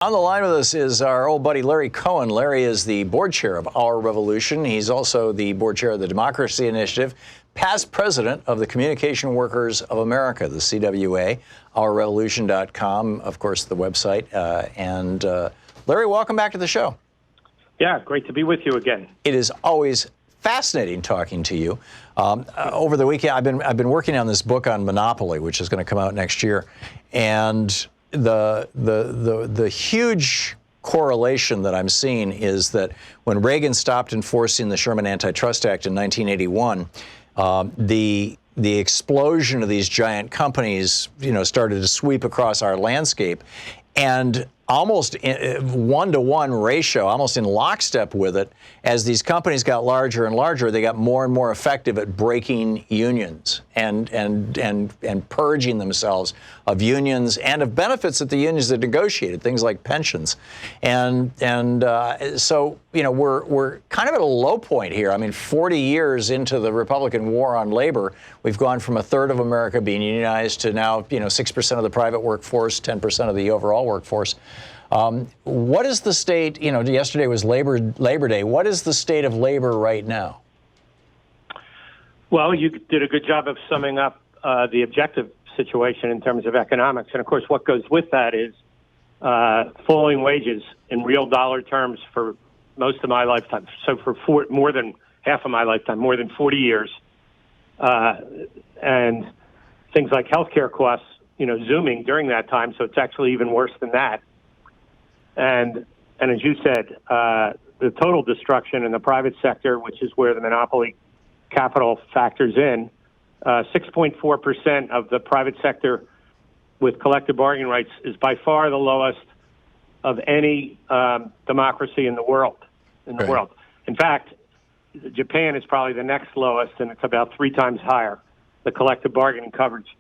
On the line with us is our old buddy Larry Cohen. Larry is the board chair of Our Revolution. He's also the board chair of the Democracy Initiative, past president of the Communication Workers of America, the CWA, ourrevolution.com, of course, the website. Larry, welcome back to the show. Yeah, great to be with you again. It is always fascinating talking to you. Over the weekend, I've been working on this book on monopoly, which is going to come out next year, and the huge correlation that I'm seeing is that when Reagan stopped enforcing the Sherman Antitrust Act in 1981, the explosion of these giant companies, started to sweep across our landscape, and almost one-to-one ratio, almost in lockstep with it, as these companies got larger and larger, they got more and more effective at breaking unions and purging themselves of unions and of benefits that the unions had negotiated, things like pensions. So we're kind of at a low point here. I mean, 40 years into the Republican war on labor, we've gone from a third of America being unionized to now 6% of the private workforce, 10% of the overall workforce. What is the state? Yesterday was Labor Day. What is the state of labor right now? Well, you did a good job of summing up the objective situation in terms of economics. And of course, what goes with that is falling wages in real dollar terms for most of my lifetime. So for more than half of my lifetime, more than 40 years. And things like healthcare costs, zooming during that time. So it's actually even worse than that. And as you said, the total destruction in the private sector, which is where the monopoly capital factors in, 6.4% of the private sector with collective bargaining rights is by far the lowest of any democracy in the world. In fact, Japan is probably the next lowest, and it's about 3 times higher, the collective bargaining coverage.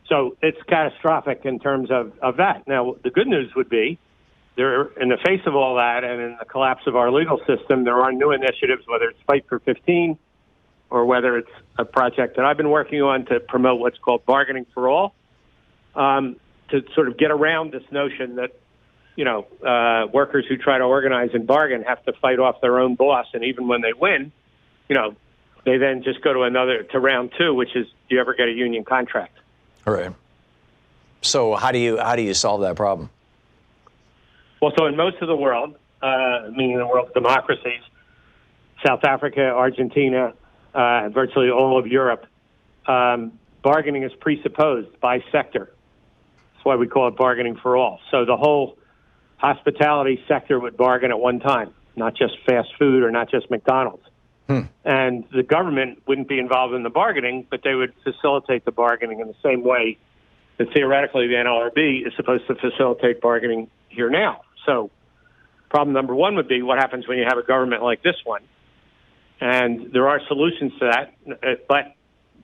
So it's catastrophic in terms of that. Now, the good news would be, in the face of all that and in the collapse of our legal system, there are new initiatives, whether it's Fight for 15 or whether it's a project that I've been working on to promote what's called bargaining for all, to sort of get around this notion that, workers who try to organize and bargain have to fight off their own boss. And even when they win, they then just go to round 2, which is, do you ever get a union contract? All right. So how do you solve that problem? Well, so in most of the world, meaning the world's democracies, South Africa, Argentina, virtually all of Europe, bargaining is presupposed by sector. That's why we call it bargaining for all. So the whole hospitality sector would bargain at one time, not just fast food or not just McDonald's. And the government wouldn't be involved in the bargaining, but they would facilitate the bargaining in the same way that theoretically the NLRB is supposed to facilitate bargaining here now. So problem number 1 would be what happens when you have a government like this one. And there are solutions to that, but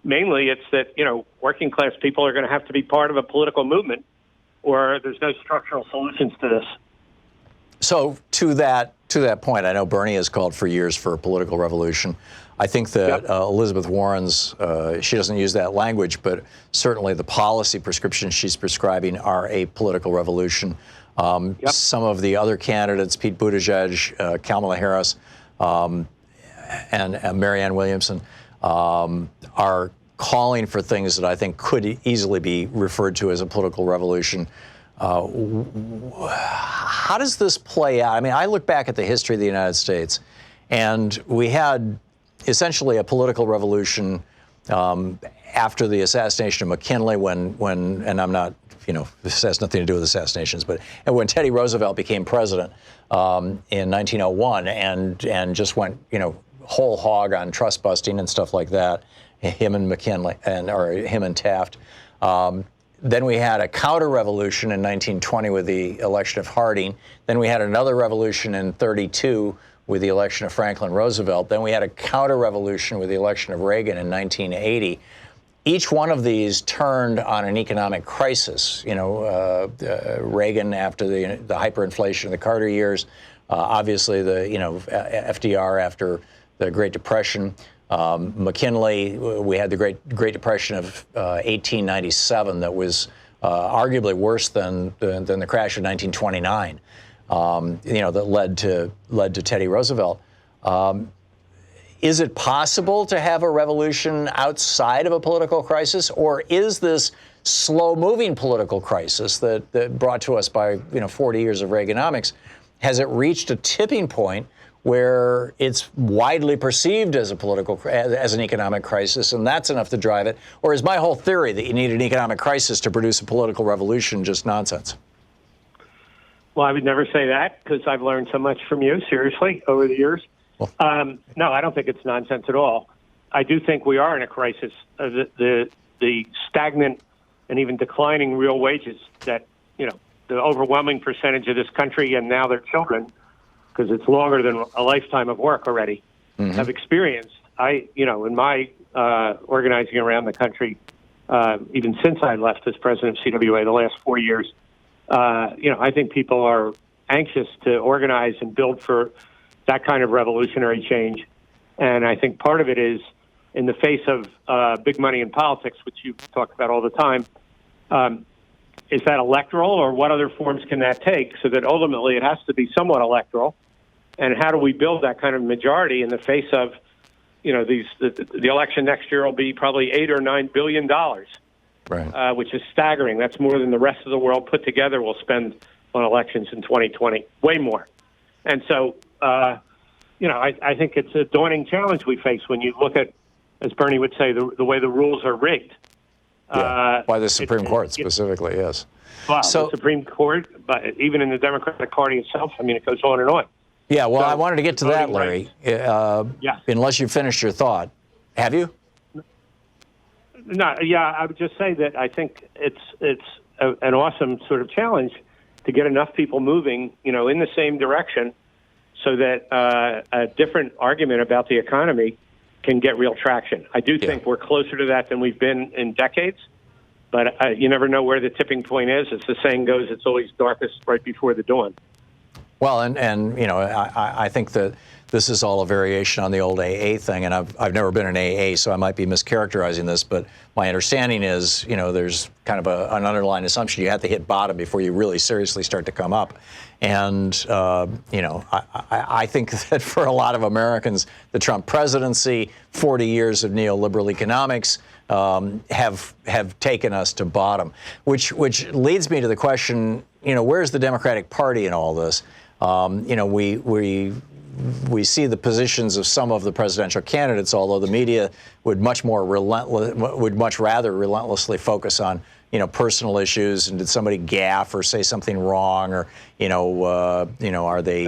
mainly it's that, working class people are going to have to be part of a political movement, or there's no structural solutions to this. So to that point, I know Bernie has called for years for a political revolution. I think that Elizabeth Warren's, she doesn't use that language, but certainly the policy prescriptions she's prescribing are a political revolution. Some of the other candidates, Pete Buttigieg, Kamala Harris, and Marianne Williamson, are calling for things that I think could easily be referred to as a political revolution. How does this play out? I mean, I look back at the history of the United States, and we had essentially a political revolution after the assassination of McKinley, when and I'm not, this has nothing to do with assassinations, but when Teddy Roosevelt became president in 1901 and just went, whole hog on trust busting and stuff like that, him and McKinley or him and Taft. Then we had a counter-revolution in 1920 with the election of Harding. Then we had another revolution in 32 with the election of Franklin Roosevelt. Then we had a counter-revolution with the election of Reagan in 1980. Each one of these turned on an economic crisis. Reagan after the hyperinflation of the Carter years, obviously the FDR after the Great Depression. McKinley, we had the Great Depression of 1897 that was arguably worse than the crash of 1929, that led to Teddy Roosevelt. Is it possible to have a revolution outside of a political crisis, or is this slow-moving political crisis that brought to us by 40 years of Reaganomics, has it reached a tipping point where it's widely perceived as as an economic crisis, and that's enough to drive it? Or is my whole theory that you need an economic crisis to produce a political revolution just nonsense? Well, I would never say that, because I've learned so much from you, seriously, over the years. No, I don't think it's nonsense at all. I do think we are in a crisis. The stagnant and even declining real wages that, the overwhelming percentage of this country and now their children, because it's longer than a lifetime of work already, have experienced. In my organizing around the country, even since I left as president of CWA the last 4 years, I think people are anxious to organize and build for that kind of revolutionary change. And I think part of it is in the face of big money in politics, which you talk about all the time. Is that electoral, or what other forms can that take, so that ultimately it has to be somewhat electoral? And how do we build that kind of majority in the face of, the election next year will be probably $8 or $9 billion, right? Which is staggering. That's more than the rest of the world put together will spend on elections in 2020, way more. And so, I think it's a daunting challenge we face when you look at, as Bernie would say, the way the rules are rigged. By the Supreme Court specifically, yes. Well, the Supreme Court, but even in the Democratic Party itself, it goes on and on. Yeah, well, I wanted to get to that, Larry. Unless you finished your thought. Have you? No, I would just say that I think it's an awesome sort of challenge to get enough people moving, in the same direction, so that a different argument about the economy can get real traction. I do think we're closer to that than we've been in decades, but you never know where the tipping point is. As the saying goes, it's always darkest right before the dawn. Well, I think that this is all a variation on the old AA thing, and I've never been in AA, so I might be mischaracterizing this, but my understanding is, there's kind of an underlying assumption you have to hit bottom before you really seriously start to come up. And, I think that for a lot of Americans, the Trump presidency, 40 years of neoliberal economics have taken us to bottom, which leads me to the question, where's the Democratic Party in all this? We see the positions of some of the presidential candidates, although the media would much rather relentlessly focus on personal issues, and did somebody gaffe or say something wrong, or are they,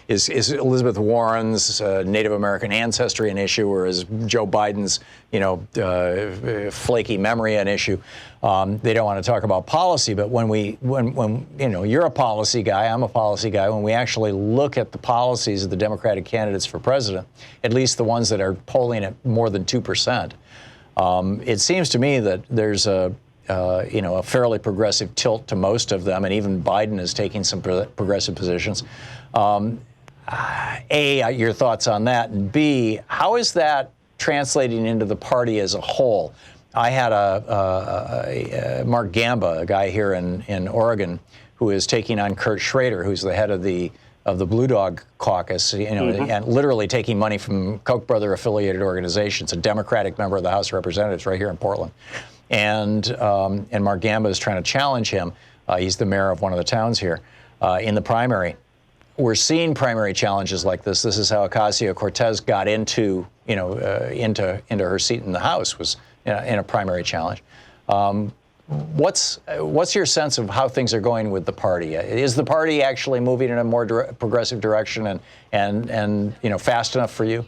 is Elizabeth Warren's Native American ancestry an issue, or is Joe Biden's flaky memory an issue? They don't want to talk about policy, but when you're a policy guy, I'm a policy guy. When we actually look at the policies of the Democratic candidates for president, at least the ones that are polling at more than 2%. It seems to me that there's a fairly progressive tilt to most of them, and even Biden is taking some progressive positions. A, your thoughts on that, and B, how is that translating into the party as a whole? I had Mark Gamba, a guy here in Oregon, who is taking on Kurt Schrader, who's the head of the Blue Dog Caucus, and literally taking money from Koch brother affiliated organizations, a Democratic member of the House of Representatives right here in Portland. And Mark Gamba is trying to challenge him. He's the mayor of one of the towns here in the primary. We're seeing primary challenges like this. This is how Ocasio-Cortez got into her seat in the House, was in a primary challenge. What's your sense of how things are going with the party? Is the party actually moving in a more progressive direction and fast enough for you?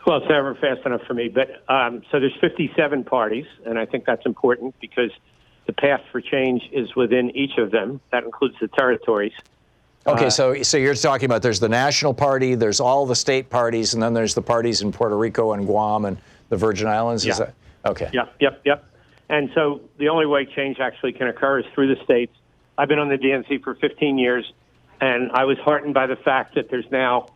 Well, it's never fast enough for me. But so there's 57 parties, and I think that's important because the path for change is within each of them. That includes the territories. Okay, so you're talking about there's the national party, there's all the state parties, and then there's the parties in Puerto Rico and Guam and the Virgin Islands? Is that okay? Yep. And so the only way change actually can occur is through the states. I've been on the DNC for 15 years, and I was heartened by the fact that there's now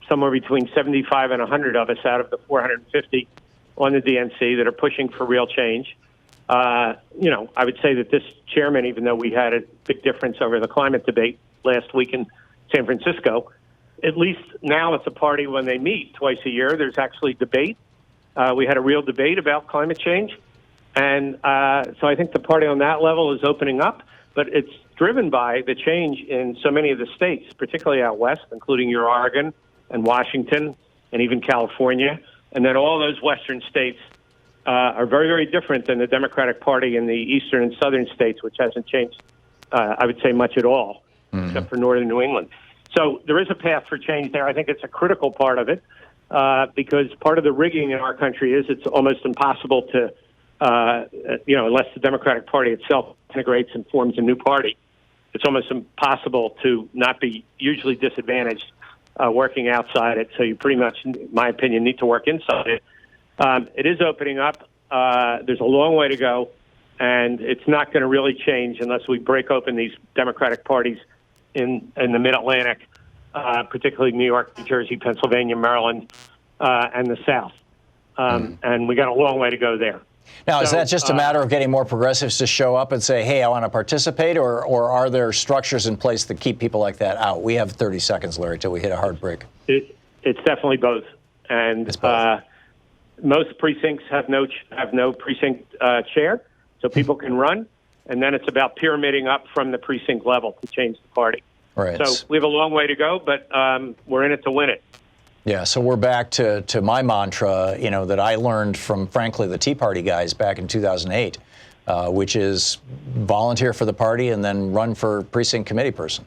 somewhere between 75 and 100 of us out of the 450 on the DNC that are pushing for real change. I would say that this chairman, even though we had a big difference over the climate debate last week in San Francisco, at least now it's a party when they meet twice a year. There's actually debate. We had a real debate about climate change. And so I think the party on that level is opening up, but it's driven by the change in so many of the states, particularly out west, including your Oregon and Washington and even California. And then all those western states are very, very different than the Democratic Party in the eastern and southern states, which hasn't changed, I would say, much at all, except for northern New England. So there is a path for change there. I think it's a critical part of it because part of the rigging in our country is it's almost impossible to, unless the Democratic Party itself integrates and forms a new party, it's almost impossible to not be hugely disadvantaged working outside it. So you pretty much, in my opinion, need to work inside it. It is opening up. There's a long way to go, and it's not going to really change unless we break open these Democratic parties in the Mid-Atlantic, particularly New York, New Jersey, Pennsylvania, Maryland, and the South. And we got a long way to go there. Now, is that just a matter of getting more progressives to show up and say, hey, I want to participate, or are there structures in place that keep people like that out? We have 30 seconds, Larry, till we hit a hard break. It's definitely both. And it's both. Most precincts have no precinct chair, so people can run. And then it's about pyramiding up from the precinct level to change the party. Right. So we have a long way to go, but we're in it to win it. Yeah, so we're back to my mantra, that I learned from, frankly, the Tea Party guys back in 2008, which is volunteer for the party and then run for precinct committee person.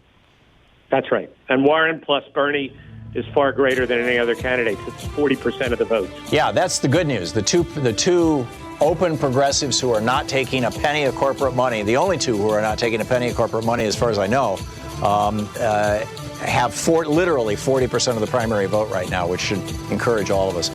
That's right. And Warren plus Bernie is far greater than any other candidate. It's 40% of the votes. Yeah, that's the good news. The two open progressives who are not taking a penny of corporate money, the only two who are not taking a penny of corporate money, as far as I know, have literally 40% of the primary vote right now, which should encourage all of us.